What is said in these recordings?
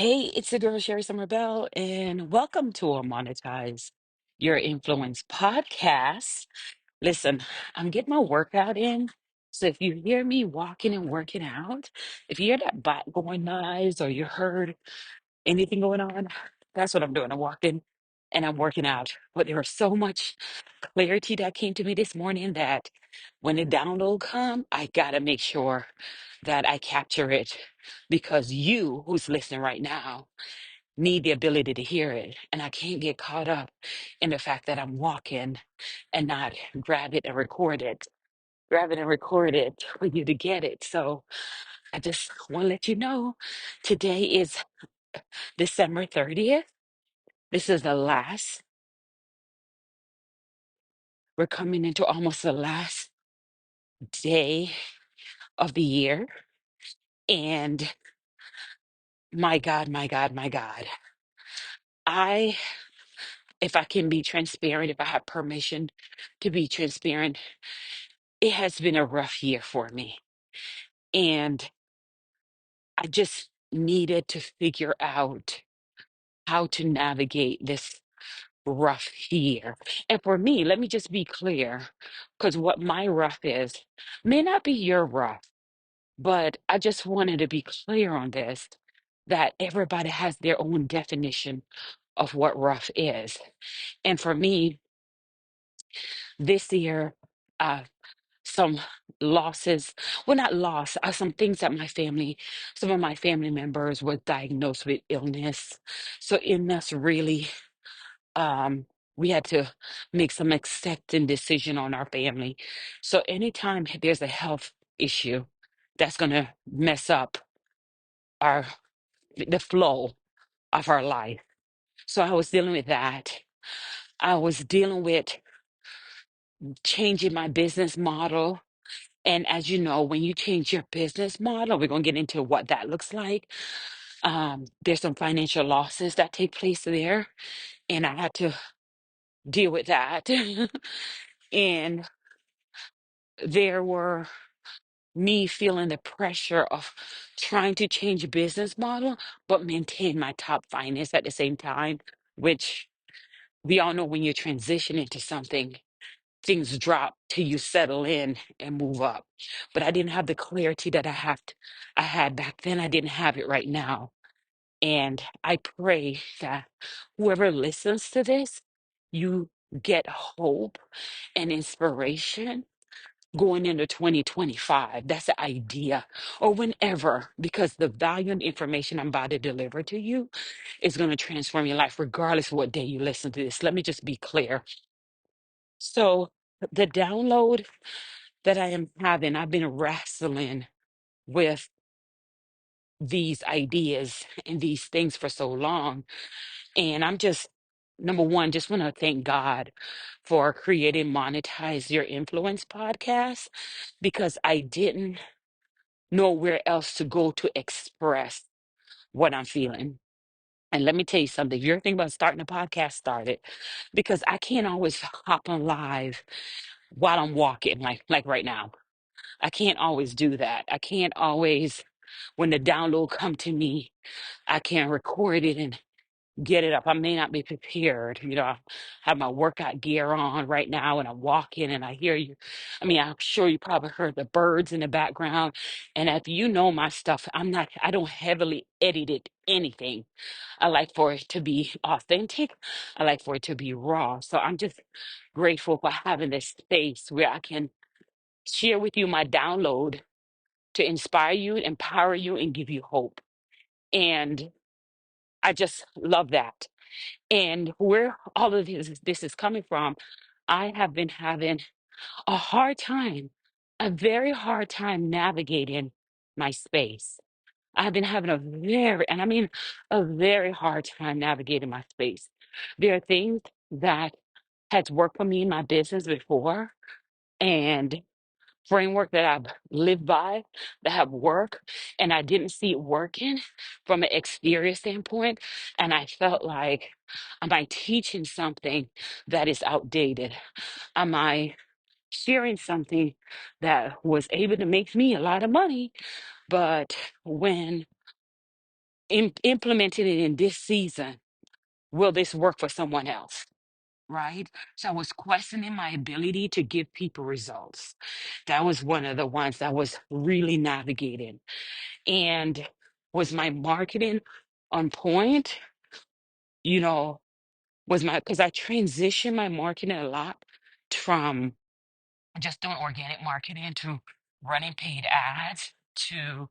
Hey, it's the girl Sherri Somers, and welcome to a Monetize Your Influence podcast. Listen, I'm getting my workout in. So if you hear me walking and working out, if you hear that back going nice or you heard anything going on, that's what I'm doing. I'm walking and I'm working out. But there was so much clarity that came to me this morning that when the download come, I gotta make sure that I capture it because you who's listening right now need the ability to hear it. And I can't get caught up in the fact that I'm walking and not grab it and record it. Grab it and record it for you to get it. So I just want to let you know today is December 30th. This is the last, we're coming into almost the last day of the year. And my God, my God, my God. I, if I can be transparent, if I have permission to be transparent, it has been a rough year for me. And I just needed to figure out how to navigate this rough year. And for me, let me just be clear, because what my rough is may not be your rough, but I just wanted to be clear on this that everybody has their own definition of what rough is. And for me, this year, uh, some losses, well, not loss, some things that some of my family members were diagnosed with illness. So illness really, um, we had to make some accepting decision on our family. So anytime there's a health issue, that's gonna mess up our the flow of our life. So I was dealing with that. I was dealing with changing my business model. And as you know, when you change your business model, we're going to get into what that looks like. There's some financial losses that take place there, and I had to deal with that. And there were me feeling the pressure of trying to change a business model, but maintain my top finance at the same time, which we all know when you're transitioning to something, things drop till you settle in and move up. But I didn't have the clarity that I had back then. I didn't have it right now. And I pray that whoever listens to this, you get hope and inspiration going into 2025. That's the idea, or whenever, because the value and information I'm about to deliver to you is going to transform your life, regardless of what day you listen to this. Let me just be clear. So, the download that I am having, I've been wrestling with these ideas and these things for so long. And I'm just, number one, just want to thank God for creating Monetize Your Influence podcast because I didn't know where else to go to express what I'm feeling. And let me tell you something. If you're thinking about starting a podcast, start it because I can't always hop on live while I'm walking, like right now. I can't always do that. I can't always, when the download come to me, I can record it and get it up. I may not be prepared. I have my workout gear on right now and I'm walking and I hear you. I mean, I'm sure you probably heard the birds in the background. And if you know my stuff, I don't heavily edit it anything. I like for it to be authentic. I like for it to be raw. So I'm just grateful for having this space where I can share with you my download to inspire you, empower you, and give you hope. And I just love that. And where all of this is coming from, I have been having a hard time, a very hard time navigating my space. I've been having and I mean a very hard time navigating my space. There are things that has worked for me in my business before, and framework that I've lived by that have worked, and I didn't see it working from an exterior standpoint. And I felt like, am I teaching something that is outdated? Am I sharing something that was able to make me a lot of money? But when implementing it in this season, will this work for someone else? Right. So I was questioning my ability to give people results. That was one of the ones that was really navigating. And was my marketing on point? You know, was my, because I transitioned my marketing a lot from just doing organic marketing to running paid ads to,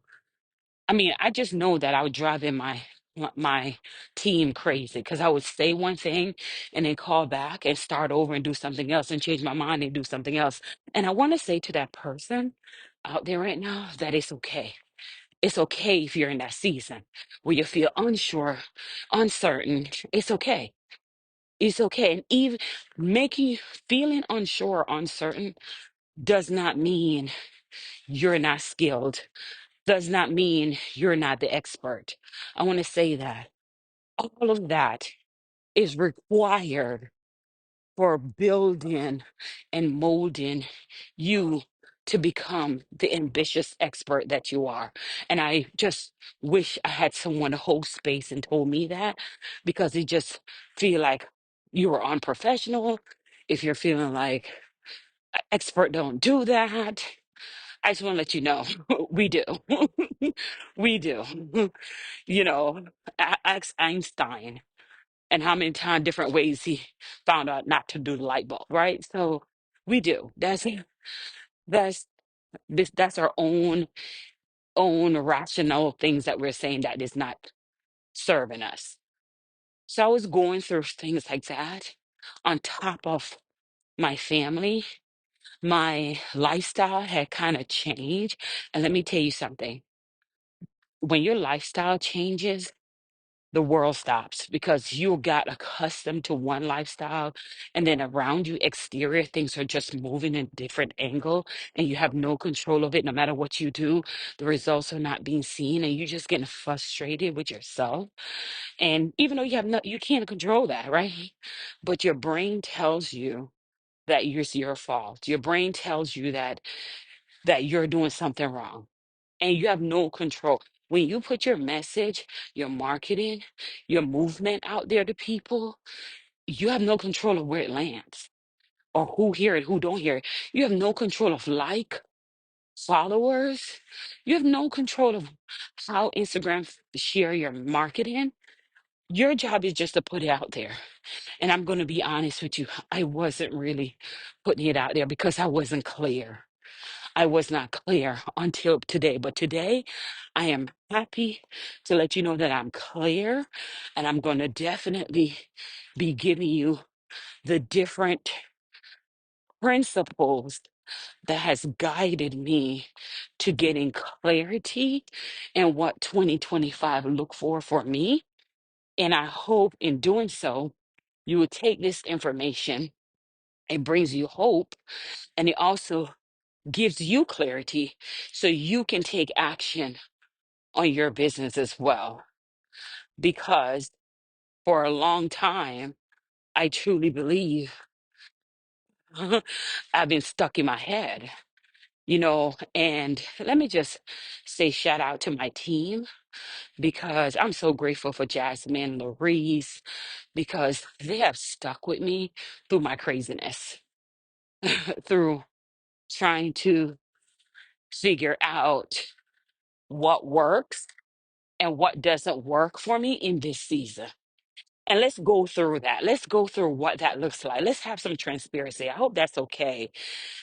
I mean, I just know that I would drive in my team crazy because I would say one thing and then call back and start over and do something else and change my mind and do something else. And I want to say to that person out there right now that it's okay. It's okay if you're in that season where you feel unsure, uncertain. It's okay. It's okay. And even making feeling unsure, uncertain does not mean you're not skilled, does not mean you're not the expert. I want to say that all of that is required for building and molding you to become the ambitious expert that you are. And I just wish I had someone to hold space and told me that because it just feel like you are unprofessional. If you're feeling like expert don't do that, I just want to let you know we do. We do. You know, ask Einstein and how many time different ways he found out not to do the light bulb, right? So we do. That's that's our own rational things that we're saying that is not serving us. So I was going through things like that on top of my family. My lifestyle had kind of changed. And let me tell you something. When your lifestyle changes, the world stops because you got accustomed to one lifestyle and then around you exterior things are just moving in different angle and you have no control of it. No matter what you do, the results are not being seen and you're just getting frustrated with yourself. And even though you have no, you can't control that, right? But your brain tells you that it's your fault. Your brain tells you that you're doing something wrong and you have no control. When you put your message, your marketing, your movement out there to people, you have no control of where it lands or who hear it, who don't hear it. You have no control of followers. You have no control of how Instagram share your marketing. Your job is just to put it out there. And I'm going to be honest with you, I wasn't really putting it out there because I wasn't clear. I was not clear until today, but today I am happy to let you know that I'm clear and I'm going to definitely be giving you the different principles that has guided me to getting clarity and what 2025 look for me. And I hope in doing so, you will take this information. It brings you hope and it also gives you clarity so you can take action on your business as well. Because for a long time, I truly believe I've been stuck in my head, and let me just say shout out to my team because I'm so grateful for Jasmine, Louise, because they have stuck with me through my craziness, through trying to figure out what works and what doesn't work for me in this season. And let's go through that. Let's go through what that looks like. Let's have some transparency. I hope that's okay.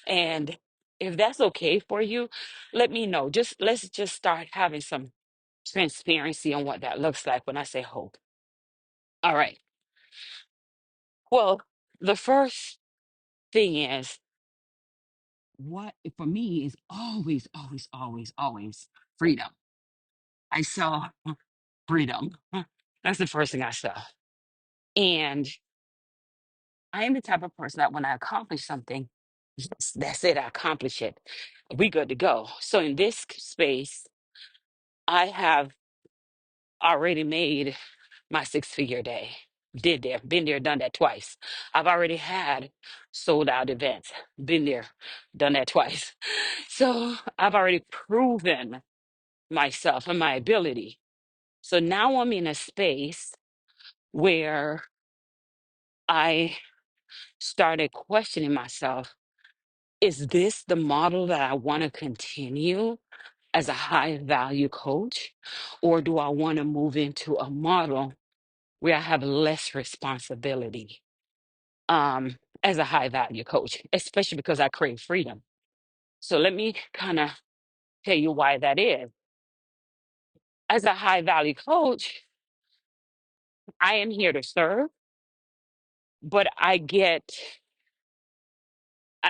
And if that's okay for you, let me know. Let's just start having some transparency on what that looks like when I say hope. All right. Well, the first thing is what for me is always, always, always, always freedom. I saw freedom. That's the first thing I saw. And I am the type of person that when I accomplish something, yes, that's it, I accomplish it. We good to go. So in this space, I have already made my six-figure day. Did there, been there, done that twice. I've already had sold out events, been there, done that twice. So I've already proven myself and my ability. So now I'm in a space where I started questioning myself, is this the model that I want to continue as a high value coach? Or do I want to move into a model where I have less responsibility as a high value coach, especially because I crave freedom? So let me kind of tell you why that is. As a high value coach, I am here to serve, but I get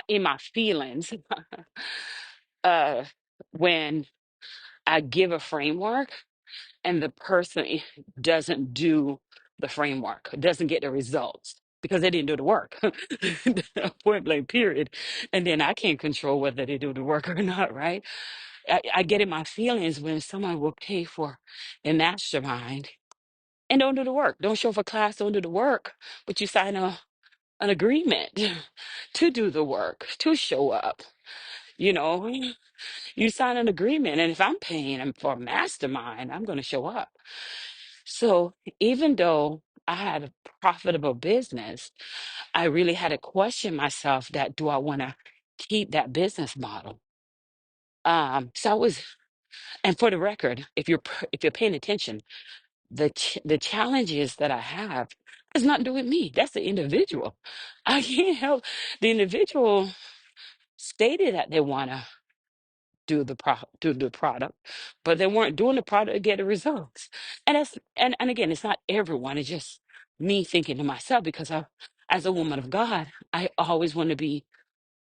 in my feelings uh, when I give a framework and the person doesn't do the framework, doesn't get the results because they didn't do the work. Point blank, period. And then I can't control whether they do the work or not, right? I get in my feelings when someone will pay for a mastermind and don't do the work, don't show up for class, don't do the work, but you sign an agreement to do the work, to show up. You know, you sign an agreement, and if I'm paying them for a mastermind, I'm going to show up. So even though I had a profitable business, I really had to question myself that do I want to keep that business model? So I was, and for the record, if you're paying attention, the challenges that I have has not to do with me. That's the individual. I can't help the individual stated that they want to do the product, but they weren't doing the product to get the results. And again, it's not everyone. It's just me thinking to myself because as a woman of God, I always want to be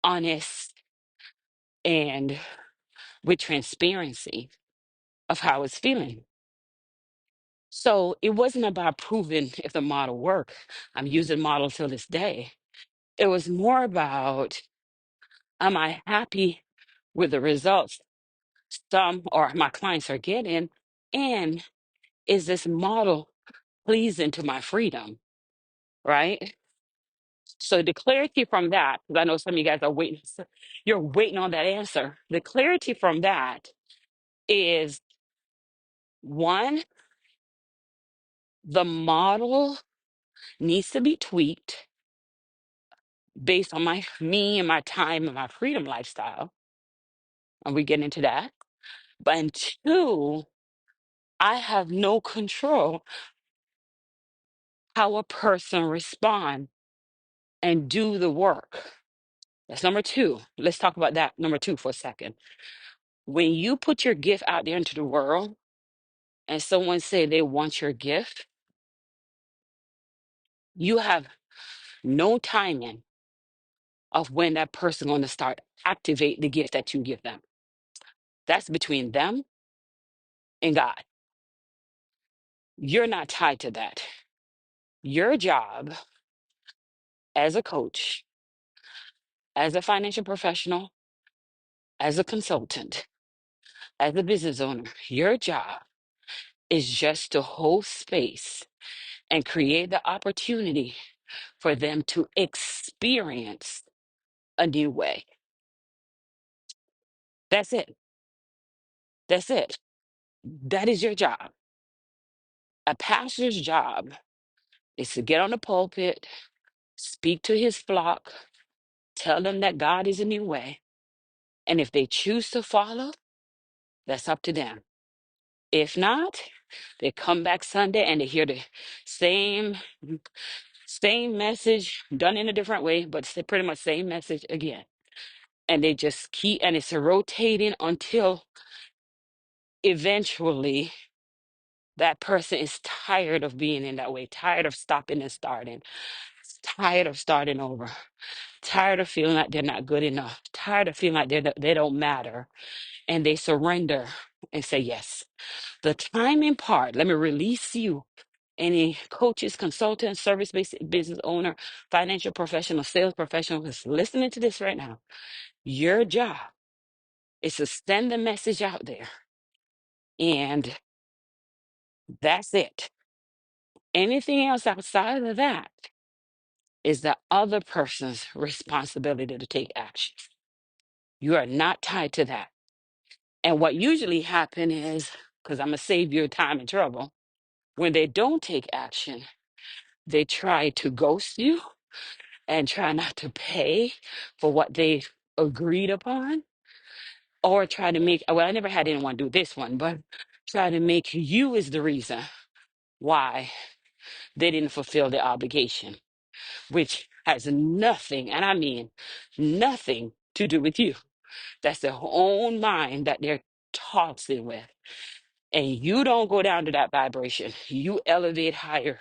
honest and with transparency of how I was feeling. So it wasn't about proving if the model worked. I'm using model till this day. It was more about, am I happy with the results some or my clients are getting? And is this model pleasing to my freedom? Right? So the clarity from that, because I know some of you guys are waiting, you're waiting on that answer. The clarity from that is one, the model needs to be tweaked based on my me and my time and my freedom lifestyle. And we get into that. But and two, I have no control how a person respond and do the work. That's number two. Let's talk about that number two for a second. When you put your gift out there into the world and someone say they want your gift, you have no timing of when that person going to start activate the gift that you give them. That's between them and God. You're not tied to that. Your job as a coach, as a financial professional, as a consultant, as a business owner, your job is just to hold space and create the opportunity for them to experience a new way. That's it. That's it. That is your job. A pastor's job is to get on the pulpit, speak to his flock, tell them that God is a new way. And if they choose to follow, that's up to them. If not, they come back Sunday and they hear the same same message done in a different way, but it's pretty much same message again. And they just keep, and it's rotating until eventually that person is tired of being in that way, tired of stopping and starting, tired of starting over, tired of feeling like they're not good enough, tired of feeling like they don't matter, and they surrender and say yes. The timing part, let me release you. Any coaches, consultants, service-based business owner, financial professional, sales professional who's listening to this right now, your job is to send the message out there. And that's it. Anything else outside of that is the other person's responsibility to take action. You are not tied to that. And what usually happen is, because I'm going to save you time and trouble, When they don't take action, they try to ghost you and try not to pay for what they agreed upon, or try to make, well, I never had anyone do this one, but try to make you is the reason why they didn't fulfill their obligation, which has nothing, and I mean nothing to do with you. That's their own mind that they're tossing with. And you don't go down to that vibration. You elevate higher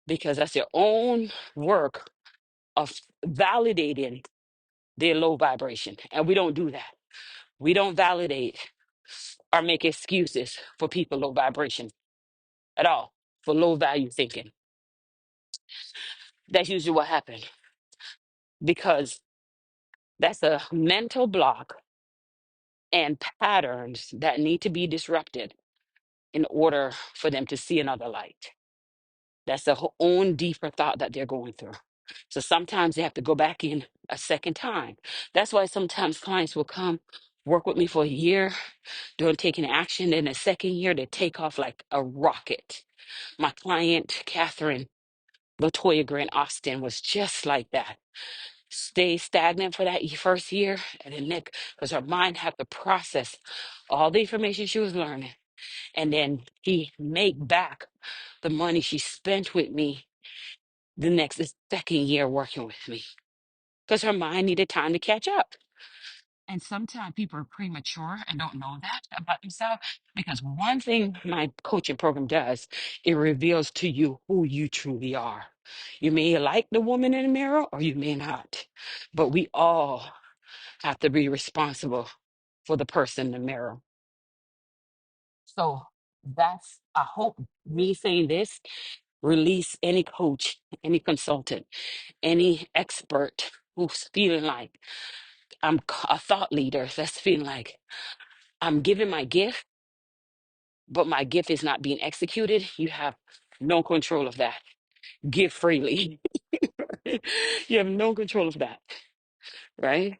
because that's your own work of validating their low vibration. And we don't do that. We don't validate or make excuses for people low vibration at all, for low value thinking. That's usually what happens because that's a mental block and patterns that need to be disrupted in order for them to see another light. That's their own deeper thought that they're going through. So sometimes they have to go back in a second time. That's why sometimes clients will come work with me for a year, doing taking action. In the second year, they take off like a rocket. My client, Catherine Latoya Grant Austin, was just like that. Stay stagnant for that first year, and then Nick, because her mind had to process all the information she was learning, and then he make back the money she spent with me the second year working with me, because her mind needed time to catch up. And sometimes people are premature and don't know that about themselves, because one thing my coaching program does, it reveals to you who you truly are. You may like the woman in the mirror or you may not, but we all have to be responsible for the person in the mirror. So that's, I hope me saying this release any coach, any consultant, any expert who's feeling like a thought leader that's feeling like I'm giving my gift, but my gift is not being executed. You have no control of that. Give freely. You have no control of that, right?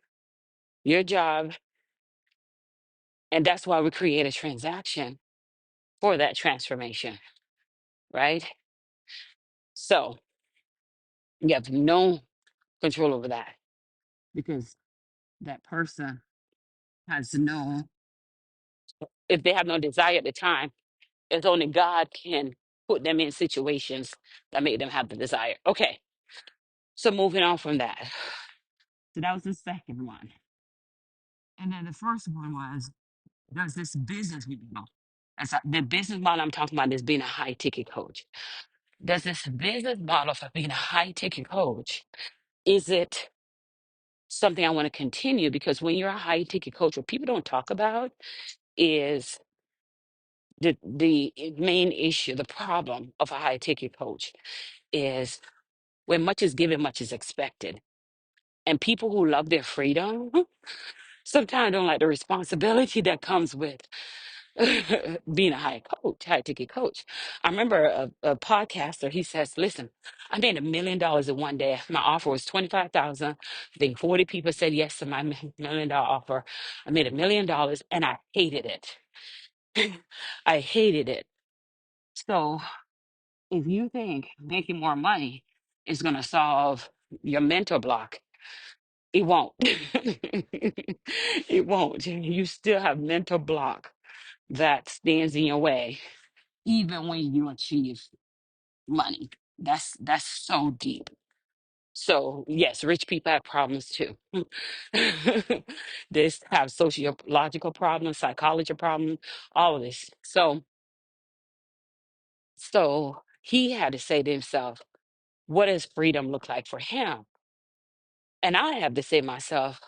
Your job, and that's why we create a transaction for that transformation, right? So you have no control over that because that person has no, if they have no desire at the time, it's only God can put them in situations that make them have the desire. Okay, so moving on from that. So that was the second one. And then the first one was, does this business model, the business model I'm talking about is being a high ticket coach. Does this business model for being a high ticket coach, is it something I want to continue? Because when you're a high ticket coach, what people don't talk about is the main issue, the problem of a high ticket coach is when much is given, much is expected. And people who love their freedom sometimes don't like the responsibility that comes with being a high ticket coach. I remember a podcaster, he says, listen, I made $1 million in one day. My offer was 25,000. I think 40 people said yes to my $1 million offer. I made $1 million and I hated it. I hated it. So if you think making more money is going to solve your mental block, it won't. It won't. You still have mental block that stands in your way, even when you achieve money. That's so deep. So yes, rich people have problems too. They have sociological problems, psychology problems, all of this. So he had to say to himself, what does freedom look like for him? And I have to say to myself,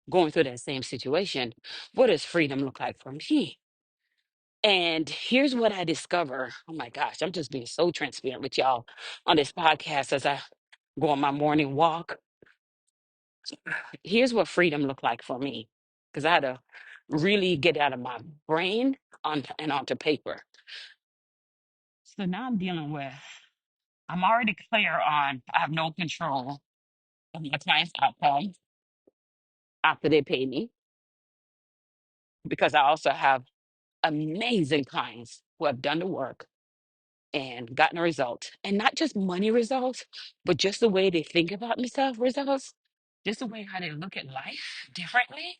going through that same situation, what does freedom look like for me? And here's what I discover. Oh my gosh, I'm just being so transparent with y'all on this podcast as I go on my morning walk. Here's what freedom looked like for me, because I had to really get out of my brain and onto paper. So now I'm dealing with, I'm already clear on, I have no control of my client's outcome after they pay me, because I also have amazing clients who have done the work and gotten a result. And not just money results, but just the way they think about themselves results, just the way how they look at life differently.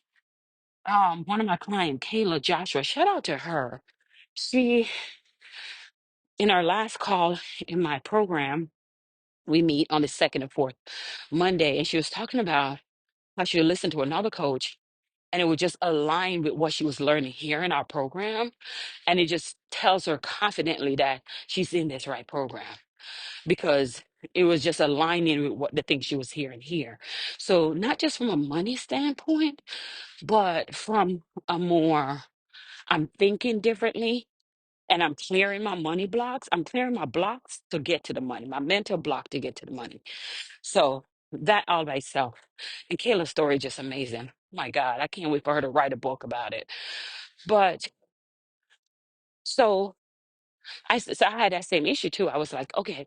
One of my clients, Kayla Joshua, shout out to her. She, in our last call in my program, we meet on the second and fourth Monday, and she was talking about how she listened to another coach and it would just align with what she was learning here in our program. And it just tells her confidently that she's in this right program because it was just aligning with what the things she was hearing here. So not just from a money standpoint, but from a more, I'm thinking differently and I'm clearing my money blocks. I'm clearing my blocks to get to the money, my mental block to get to the money. So that all by itself. And Kayla's story is just amazing. My God, I can't wait for her to write a book about it. But so so I had that same issue too. I was like, okay,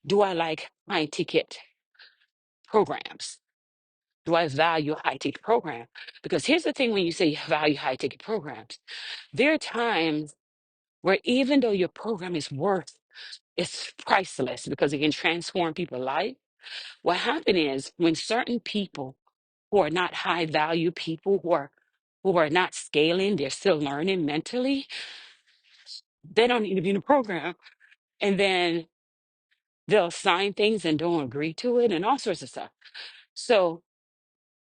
do I like high ticket programs? Do I value high ticket program? Because here's the thing: when you say you value high ticket programs, there are times where even though your program is worth, it's priceless because it can transform people's life. What happened is when certain people who are not high value people who are not scaling, they're still learning mentally, they don't need to be in the program. And then they'll sign things and don't agree to it and all sorts of stuff. So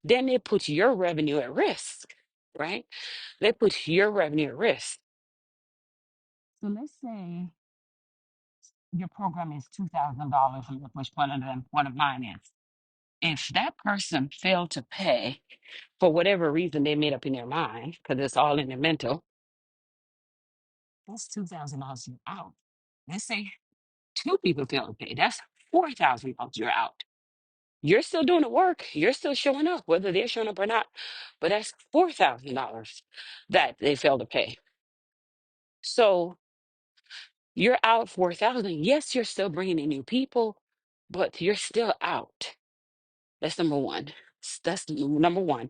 then it puts your revenue at risk, right? They put your revenue at risk. So let's say your program is $2,000, which one of mine is. If that person failed to pay for whatever reason they made up in their mind, because it's all in their mental, that's $2,000 you're out. Let's say two people fail to pay. That's $4,000 you're out. You're still doing the work. You're still showing up, whether they're showing up or not. But that's $4,000 that they failed to pay. So you're out 4,000. Yes, you're still bringing in new people, but you're still out. That's number one. That's number one.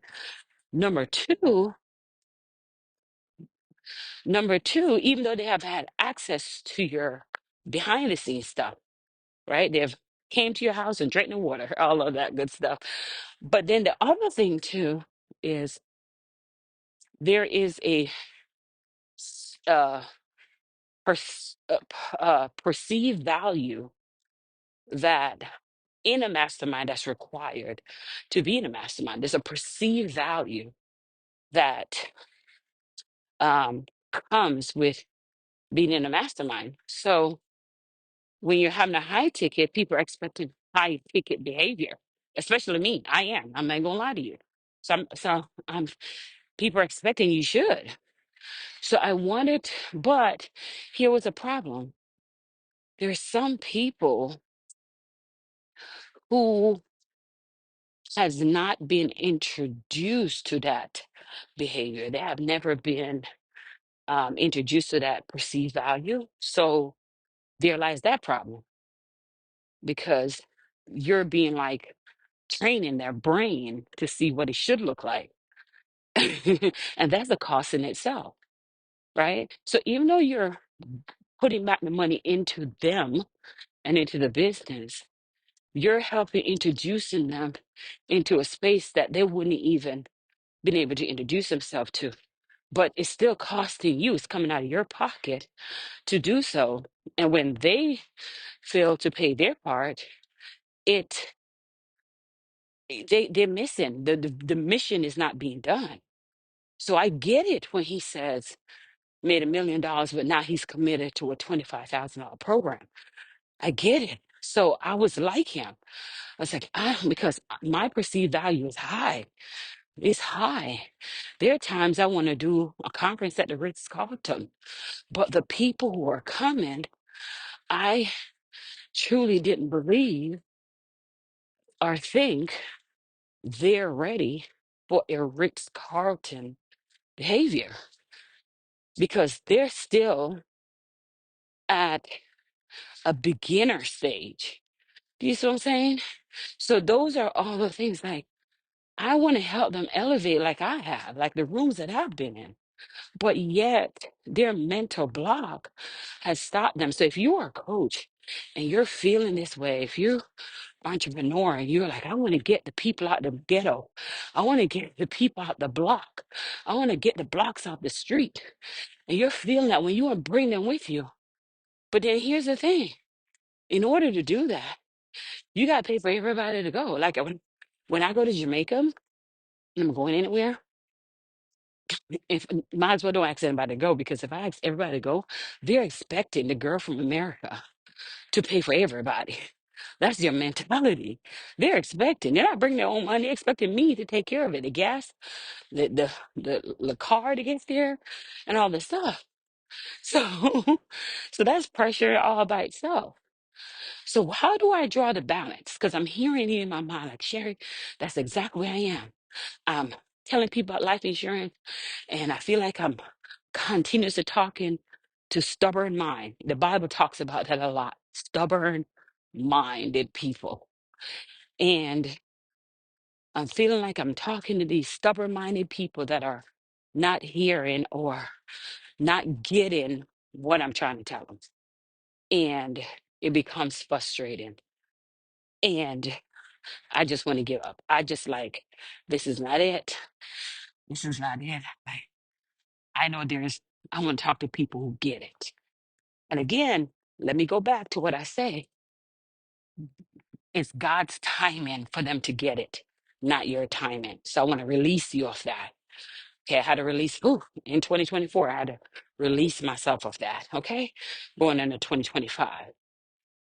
Number two, number two, even though they have had access to your behind the scenes stuff, right? They've came to your house and drank the water, all of that good stuff. But then the other thing too is there is a uh, perceived value that in a mastermind that's required to be in a mastermind. There's a perceived value that um, comes with being in a mastermind. So when you're having a high ticket, people are expecting high ticket behavior, especially me. I am. I'm not gonna lie to you. So people are expecting you should. So I wanted, but here was a problem. There are some people who has not been introduced to that behavior. They have never been introduced to that perceived value. So there lies that problem because you're being like training their brain to see what it should look like. And that's a cost in itself, right? So even though you're putting back the money into them and into the business, you're helping introducing them into a space that they wouldn't even been able to introduce themselves to. But it's still costing you. It's coming out of your pocket to do so. And when they fail to pay their part, it they're missing. The mission is not being done. So I get it when he says made $1 million, but now he's committed to a $25,000 program. I get it. So I was like him. I was like, because my perceived value is high. It's high. There are times I want to do a conference at the Ritz-Carlton, but the people who are coming, I truly didn't believe or think they're ready for a Ritz-Carlton behavior because they're still at a beginner stage. Do you see what I'm saying? So those are all the things like I want to help them elevate like I have, like the rooms that I've been in. but yet their mental block has stopped them. So if you are a coach and you're feeling this way, if you're entrepreneur and you're like, I want to get the people out the ghetto, I want to get the people out the block, I want to get the blocks out the street, and you're feeling that when you want to bring them with you. But then here's the thing: in order to do that, you got to pay for everybody to go. Like when I go to Jamaica and I'm going anywhere, if might as well don't ask anybody to go, because if I ask everybody to go, they're expecting the girl from America to pay for everybody. That's their mentality. They're expecting. They're not bringing their own money. They're expecting me to take care of it. The gas, the car to get there, and all the stuff. So, so that's pressure all by itself. So how do I draw the balance? Because I'm hearing it in my mind, like, Sherry, that's exactly where I am. I'm telling people about life insurance, and I feel like I'm continuously talking to stubborn mind. The Bible talks about that a lot. Stubborn minded people. And I'm feeling like I'm talking to these stubborn minded people that are not hearing or not getting what I'm trying to tell them. And it becomes frustrating. And I just want to give up. I just like, this is not it. This is not it. I know I want to talk to people who get it. And again, let me go back to what I say. It's God's timing for them to get it, not your timing. So I want to release you of that. Okay, I had to release, in 2024, I had to release myself of that. Okay, going into 2025.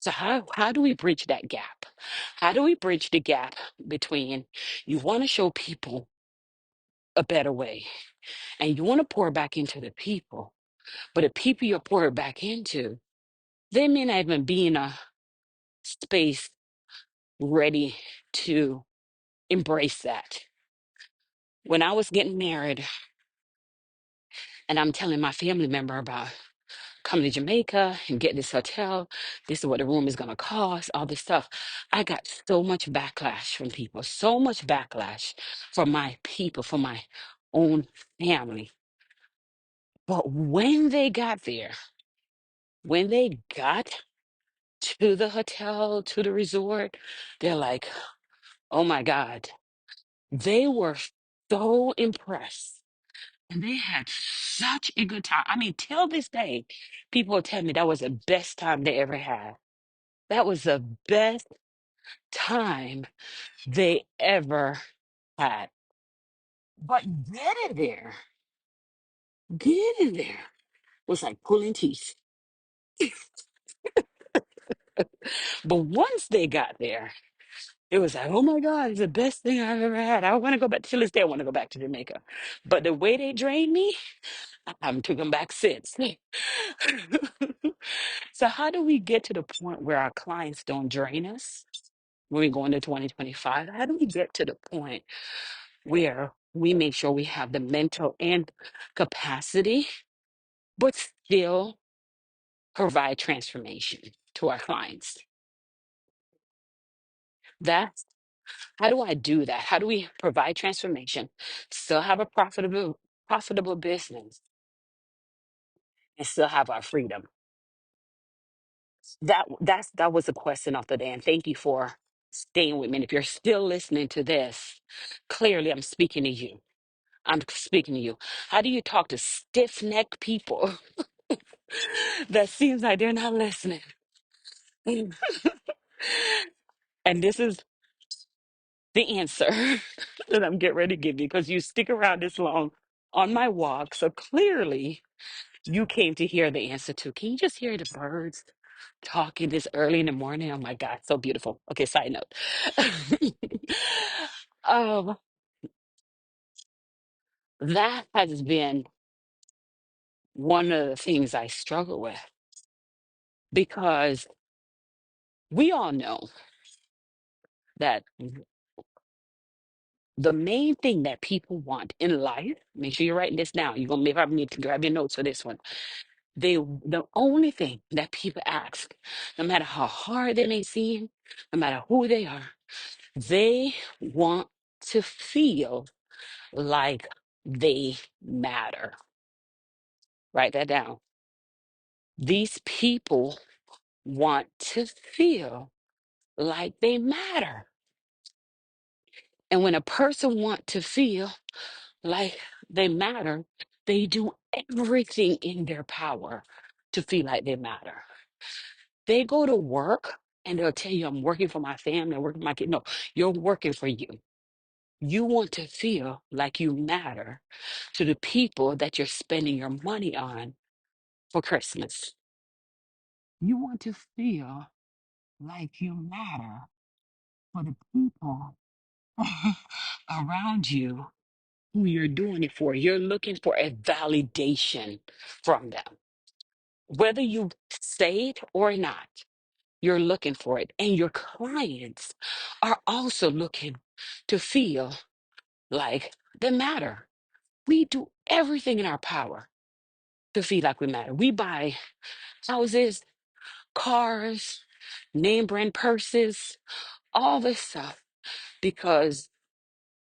So how do we bridge that gap? How do we bridge the gap between you want to show people a better way and you want to pour back into the people, but the people you're pouring back into, they may not even be in a space ready to embrace that. When I was getting married and I'm telling my family member about coming to Jamaica and get this hotel, this is what the room is going to cost, all this stuff, I got so much backlash from people, so much backlash from my people, from my own family. But when they got there, when they got to the hotel, to the resort, they're like, oh my God. They were so impressed. And they had such a good time. I mean, till this day, people tell me that was the best time they ever had. That was the best time they ever had. But getting there was like pulling teeth. But once they got there, it was like, oh my God, it's the best thing I've ever had. I want to go back to this day. I want to go back to Jamaica. But the way they drained me, I haven't took them back since. So how do we get to the point where our clients don't drain us when we go into 2025? How do we get to the point where we make sure we have the mental and capacity, but still provide transformation to our clients? That's how do I do that? How do we provide transformation, still have a profitable business, and still have our freedom? That was the question of the day, and thank you for staying with me. And if you're still listening to this, clearly I'm speaking to you. I'm speaking to you. How do you talk to stiff-necked people that seems like they're not listening? And this is the answer that I'm getting ready to give you, because you stick around this long on my walk. So clearly you came to hear the answer too. Can you just hear the birds talking this early in the morning? Oh my God, so beautiful. Okay, side note. um, that has been one of the things I struggle with, because we all know that the main thing that people want in life, make sure you're writing this down. You're gonna maybe need to grab your notes for this one. The only thing that people ask, no matter how hard they may seem, no matter who they are, they want to feel like they matter. Write that down. These people want to feel like they matter. And when a person wants to feel like they matter, they do everything in their power to feel like they matter. They go to work and they'll tell you, I'm working for my family, I'm working for my kid. No, you're working for you. You want to feel like you matter to the people that you're spending your money on for Christmas. You want to feel like you matter for the people around you who you're doing it for. You're looking for a validation from them. Whether you say it or not, you're looking for it. And your clients are also looking to feel like they matter. We do everything in our power to feel like we matter. We buy houses, cars, name brand purses, all this stuff because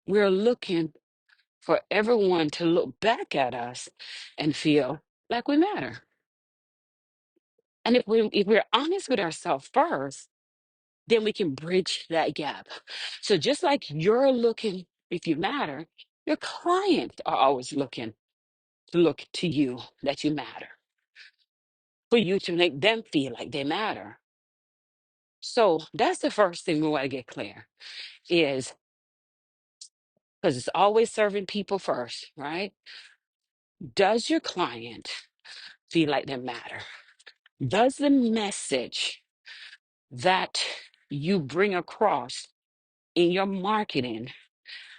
we're looking for everyone to look back at us and feel like we matter. And if we're honest with ourselves first, then we can bridge that gap. So just like you're looking if you matter, your clients are always looking to look to you that you matter, for you to make them feel like they matter. So that's the first thing we want to get clear is because it's always serving people first, right? Does your client feel like they matter? Does the message that you bring across in your marketing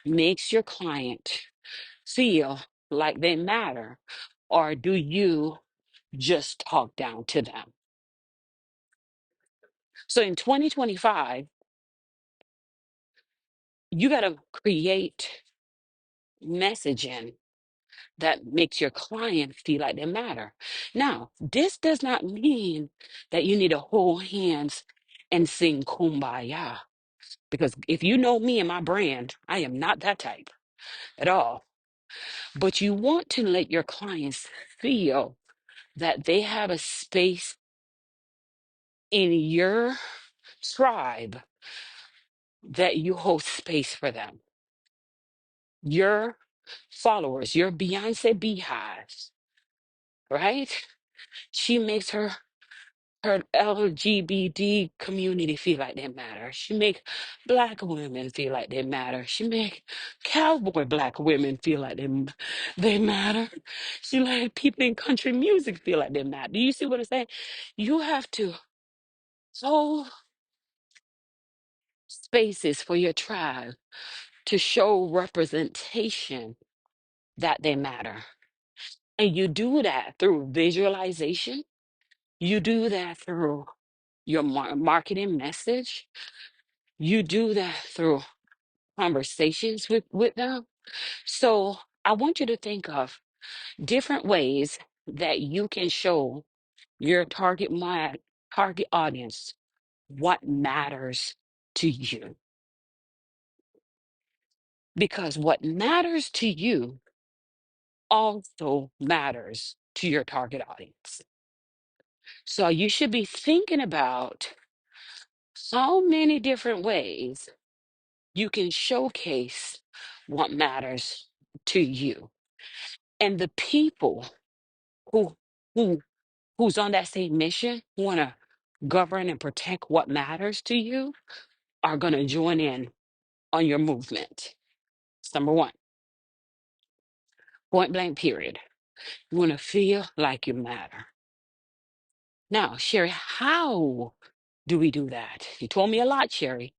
makes your client feel like they matter, or do you just talk down to them? So in 2025, you got to create messaging that makes your client feel like they matter. Now, this does not mean that you need to hold hands and sing kumbaya. Because if you know me and my brand, I am not that type at all. But you want to let your clients feel that they have a space in your tribe that you hold space for them. Your followers, your Beyonce beehives, right? She makes her LGBT community feel like they matter. She make Black women feel like they matter. She make cowboy Black women feel like they matter. She let people in country music feel like they matter. Do you see what I'm saying? You have to hold spaces for your tribe to show representation that they matter. And you do that through visualization. You do that through your marketing message. You do that through conversations with them. So I want you to think of different ways that you can show your target audience what matters to you. Because what matters to you also matters to your target audience. So you should be thinking about how many different ways you can showcase what matters to you. And the people who who who's on that same mission, who want to govern and protect what matters to you, are going to join in on your movement. It's number one, point blank period. You want to feel like you matter. Now, Sherry, how do we do that? You told me a lot, Sherry,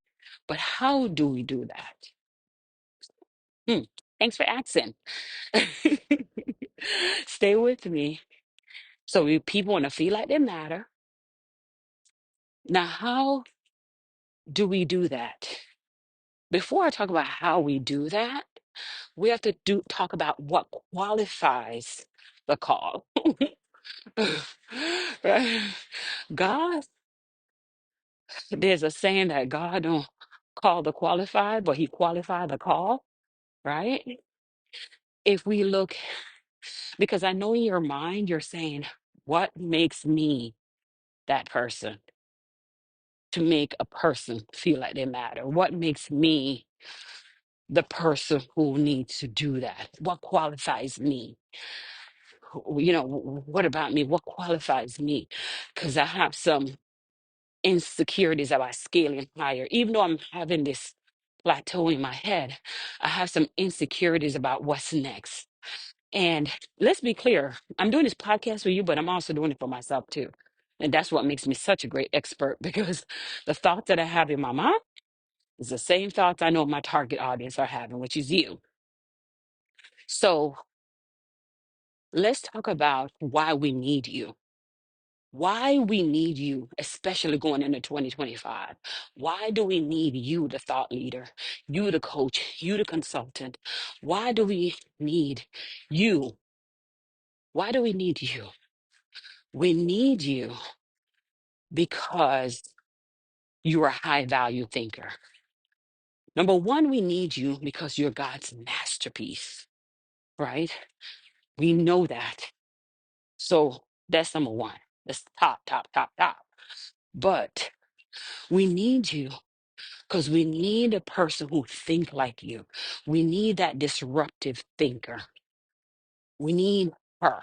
but how do we do that? Hmm. Thanks for asking. Stay with me. So people want to feel like they matter. Now, how do we do that? Before I talk about how we do that, we have to talk about what qualifies the call. Right? God, there's a saying that God don't call the qualified, but he qualified the call, right? If we look Because I know in your mind, you're saying, what makes me that person to make a person feel like they matter? What makes me the person who needs to do that? What qualifies me? What about me? What qualifies me? Because I have some insecurities about scaling higher. Even though I'm having this plateau in my head, I have some insecurities about what's next. And let's be clear, I'm doing this podcast for you, but I'm also doing it for myself too. And that's what makes me such a great expert because the thoughts that I have in my mind is the same thoughts I know my target audience are having, which is you. So let's talk about why we need you. Why we need you, especially going into 2025. Why do we need you, the thought leader, you, the coach, you, the consultant? Why do we need you? Why do we need you? We need you because you're a high value thinker. Number one, we need you because you're God's masterpiece, right? We know that. So that's number one. That's top, top, top, top. But we need you because we need a person who think like you. We need that disruptive thinker. We need her.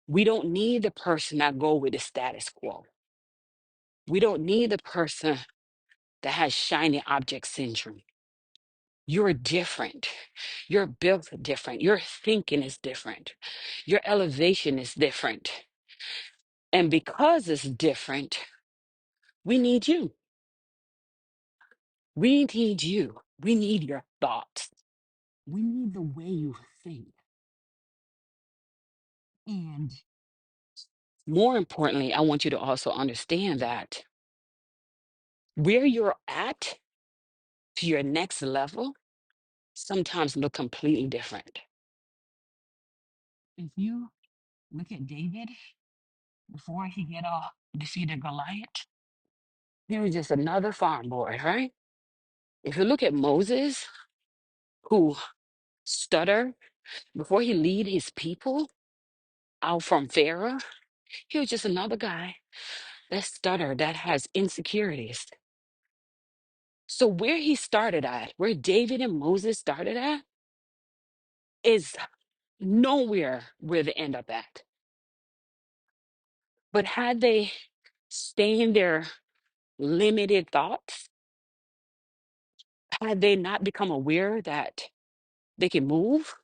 We don't need the person that go with the status quo. We don't need the person that has shiny object syndrome. You're different. You're built different. Your thinking is different. Your elevation is different. And because it's different, we need you. We need you. We need your thoughts. We need the way you think. And more importantly, I want you to also understand that where you're at to your next level sometimes look completely different. If you look at David before he get all defeated Goliath, he was just another farm boy, right? If you look at Moses, who stutter before he lead his people out from Pharaoh, he was just another guy that stutter, that has insecurities. So where he started at, where David and Moses started at, is nowhere where they end up at. But had they stayed in their limited thoughts, had they not become aware that they can move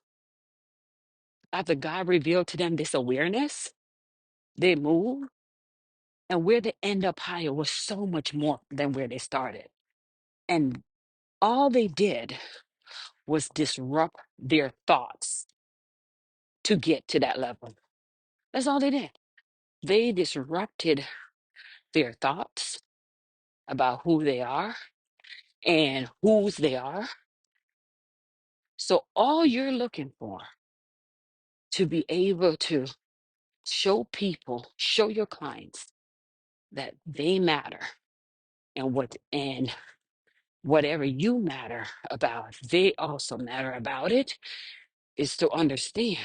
after God revealed to them this awareness, they move. And where they end up higher was so much more than where they started. And all they did was disrupt their thoughts to get to that level. That's all they did. They disrupted their thoughts about who they are and whose they are. So all you're looking for to be able to show people, show your clients that they matter and whatever you matter about, they also matter about it, is to understand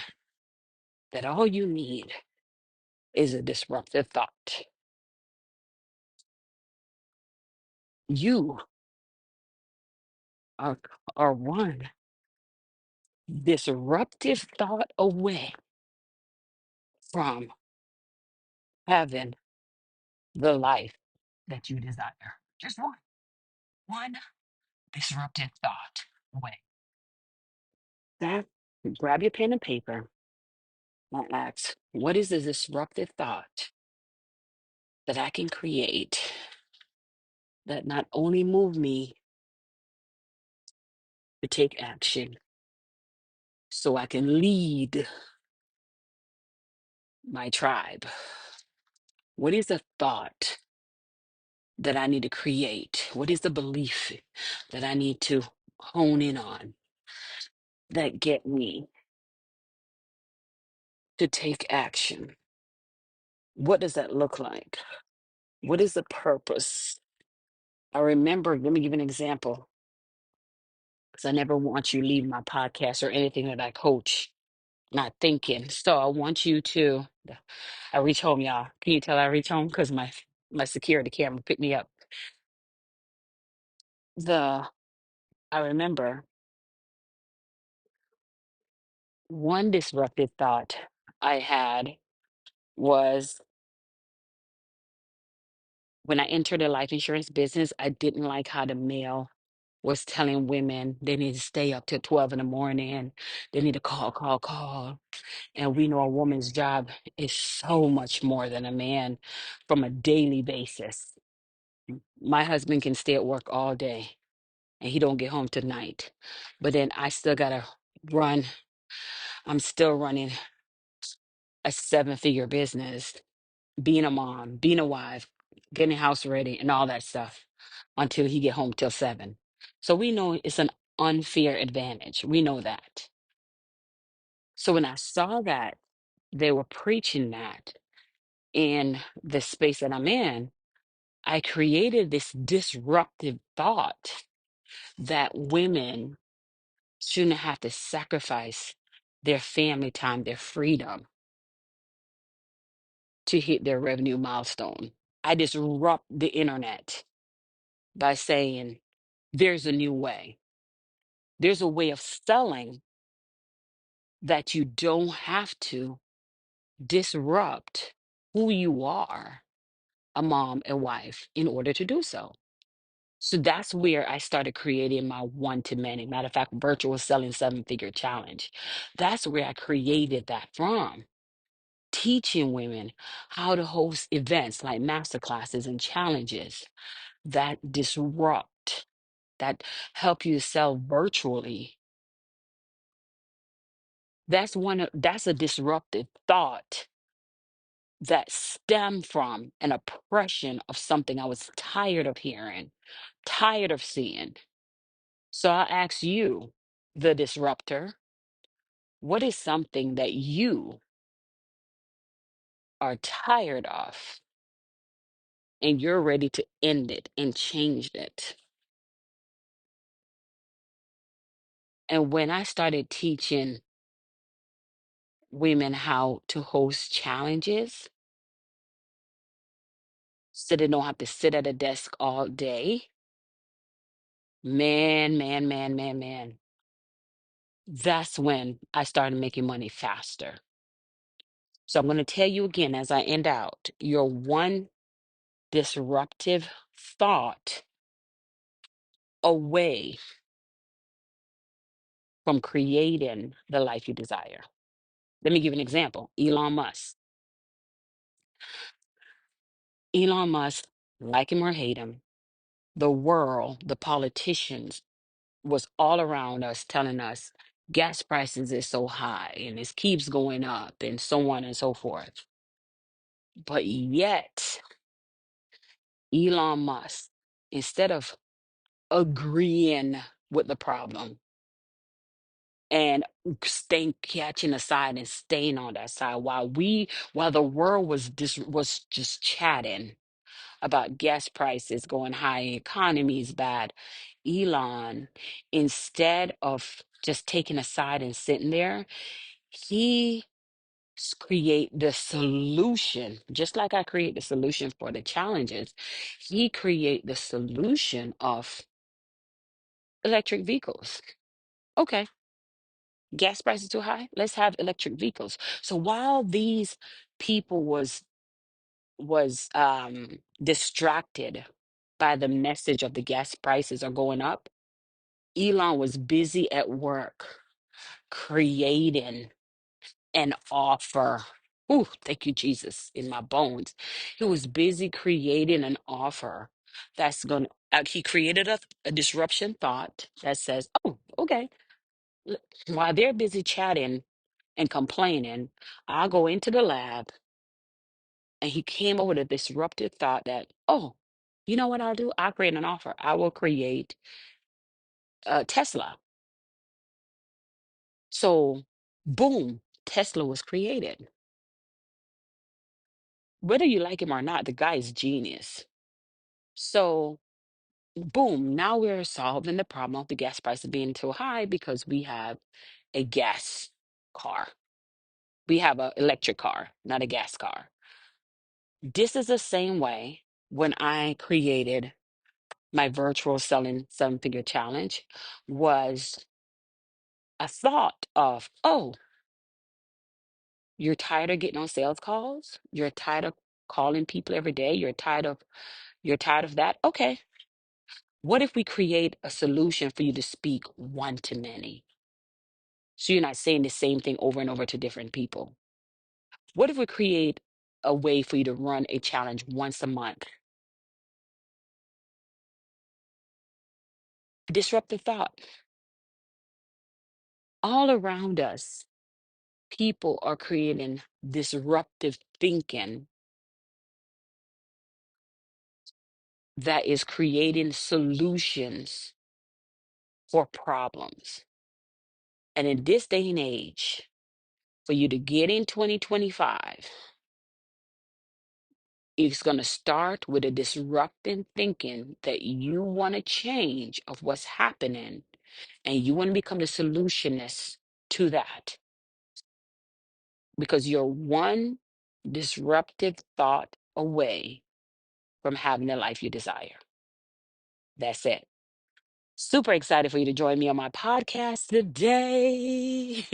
that all you need is a disruptive thought. You are, are one disruptive thought away from having the life that you desire. Just one. One disruptive thought away. That grab your pen and paper and ask, what is the disruptive thought that I can create that not only move me to take action so I can lead my tribe? What is the thought that I need to create? What is the belief that I need to hone in on that get me to take action? What does that look like? What is the purpose? I remember, let me give an example, because I never want you to leave my podcast or anything that I coach not thinking. So I want you to, I reach home, y'all. Can you tell I reach home? Because my security camera picked me up. The I remember one disruptive thought I had was when I entered the life insurance business, I didn't like how the male was telling women they need to stay up till 12 in the morning. They need to call, call, call. And we know a woman's job is so much more than a man from a daily basis. My husband can stay at work all day and he don't get home till night. But then I still gotta run. I'm still running a seven-figure business, being a mom, being a wife, getting the house ready, and all that stuff until he get home till 7. So we know it's an unfair advantage. We know that. So when I saw that they were preaching that in the space that I'm in, I created this disruptive thought that women shouldn't have to sacrifice their family time, their freedom to hit their revenue milestone. I disrupt the internet by saying there's a new way. There's a way of selling that you don't have to disrupt who you are, a mom, a wife, in order to do so. So that's where I started creating my one to many. Matter of fact, virtual selling seven-figure challenge. That's where I created that from. Teaching women how to host events like masterclasses and challenges that disrupt, that help you sell virtually. That's a disruptive thought that stemmed from an oppression of something I was tired of hearing, tired of seeing. So I ask you, the disruptor, what is something that you are tired of and you're ready to end it and change it? And when I started teaching women how to host challenges so they don't have to sit at a desk all day, man, that's when I started making money faster. So I'm going to tell you again as I end out your one disruptive thought away from creating the life you desire. Let me give you an example. Elon Musk. Elon Musk, like him or hate him, the world, the politicians was all around us telling us gas prices is so high and it keeps going up and so on and so forth. But yet, Elon Musk, instead of agreeing with the problem and staying catching a side and staying on that side while the world was just chatting about gas prices going high, economy is bad. Elon, instead of just taking a side and sitting there, he create the solution, just like I create the solution for the challenges. He create the solution of electric vehicles. Okay, gas prices too high. Let's have electric vehicles. So while these people was distracted by the message of the gas prices are going up, Elon was busy at work creating an offer. Ooh, thank you, Jesus, in my bones. He was busy creating an offer that's going to, he created a disruption thought that says, oh, okay, while they're busy chatting and complaining, I'll go into the lab. And he came up with a disruptive thought that, oh, you know what I'll do? I'll create an offer. I will create Tesla. So, boom, Tesla was created. Whether you like him or not, the guy is genius. So, boom, now we're solving the problem of the gas prices being too high because we have a gas car. We have an electric car, not a gas car. This is the same way when I created my virtual selling seven figure challenge was a thought of, oh, you're tired of getting on sales calls. You're tired of calling people every day. You're tired of that. Okay. What if we create a solution for you to speak one to many? So you're not saying the same thing over and over to different people. What if we create a way for you to run a challenge once a month? Disruptive thought. All around us, people are creating disruptive thinking that is creating solutions for problems. And in this day and age, for you to get in 2025, it's going to start with a disruptive thinking that you want to change of what's happening and you want to become the solutionist to that because you're one disruptive thought away from having the life you desire. That's it. Super excited for you to join me on my podcast today.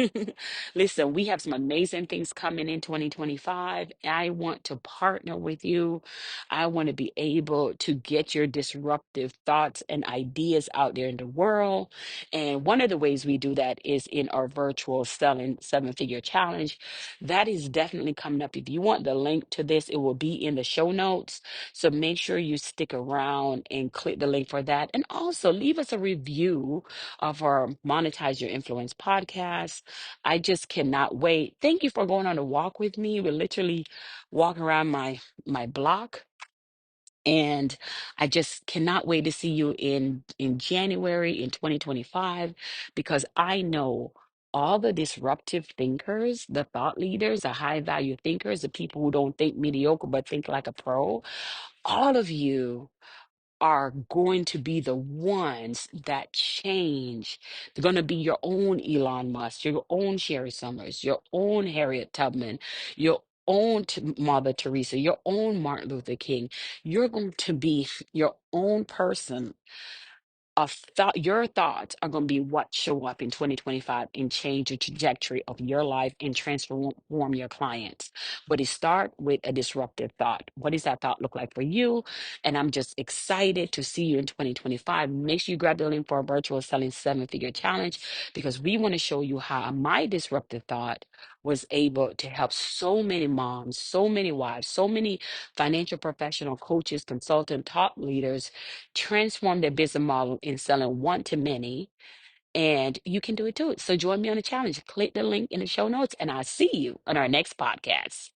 Listen, we have some amazing things coming in 2025. I want to partner with you. I want to be able to get your disruptive thoughts and ideas out there in the world. And one of the ways we do that is in our virtual selling seven figure challenge. That is definitely coming up. If you want the link to this, it will be in the show notes. So make sure you stick around and click the link for that. And also leave us a review of our Monetize Your Influence podcast. I just cannot wait. Thank you for going on a walk with me. We're literally walking around my block. And I just cannot wait to see you in January in 2025 because I know all the disruptive thinkers, the thought leaders, the high value thinkers, the people who don't think mediocre but think like a pro, all of you are going to be the ones that change. They're going to be your own Elon Musk, your own Sherri Somers, your own Harriet Tubman, your own Mother Teresa, your own Martin Luther King. You're going to be your own person of thought. Your thoughts are going to be what show up in 2025 and change the trajectory of your life and transform your clients. But it start with a disruptive thought. What does that thought look like for you? And I'm just excited to see you in 2025. Make sure you grab the link for our virtual selling seven figure challenge because we want to show you how my disruptive thought was able to help so many moms, so many wives, so many financial professional coaches, consultant, top leaders transform their business model in selling one to many, and you can do it too. So join me on the challenge. Click the link in the show notes, and I'll see you on our next podcast.